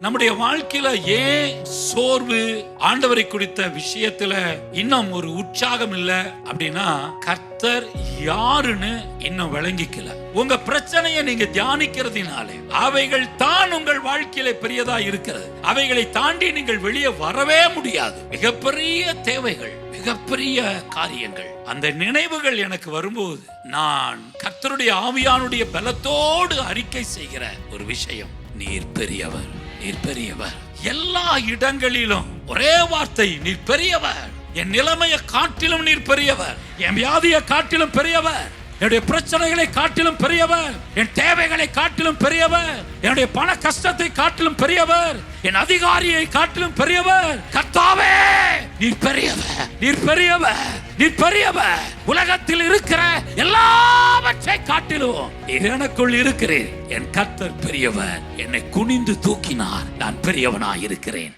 நம்முடைய வாழ்க்கையில ஏன் சோர்வு, ஆண்டவரை குறித்த விஷயத்துல இன்னும் ஒரு உற்சாகம் இல்ல அப்படின்னா, கர்த்தர் யாருன்னு இன்னும் விளங்கிக்கல. உங்க பிரச்சனையை நீங்க தியானிக்கிறதுனாலே அவைகள் தான் உங்கள் வாழ்க்கையில பெரியதா இருக்கிறது. அவைகளை தாண்டி நீங்கள் வெளியே வரவே முடியாது. மிகப்பெரிய தேவைகள், மிகப்பெரிய காரியங்கள். அந்த நினைவுகள் எனக்கு வரும்போது நான் கர்த்தருடைய ஆவியானுடைய பலத்தோடு அறிக்கை செய்கிற ஒரு விஷயம், நீர் பெரியவர், நீர் பெரியவர். எல்லா இடங்களிலும் ஒரே வார்த்தை, நீர் பெரியவர். என் நிலைமையை காட்டிலும் நீர் பெரியவர். என் வியாதியை காட்டிலும் பெரியவர். என்னுடைய பிரச்சனைகளை காட்டிலும் பெரியவர். என் தேவைகளை காட்டிலும் பெரியவர். என்னுடைய பண கஷ்டத்தை காட்டிலும் பெரியவர். என் அதிகாரியை காட்டிலும் பெரியவர். கர்த்தாவே, நீர் பெரியவர், நீர் பெரியவர், நீர் பெரியவர். உலகத்தில் இருக்கிற எல்லாவற்றை காட்டிலும் எனக்குள் இருக்கிறேன். என் கர்த்தர் பெரியவர். என்னை குனிந்து தூக்கினார். நான் பெரியவனாய் இருக்கிறேன்.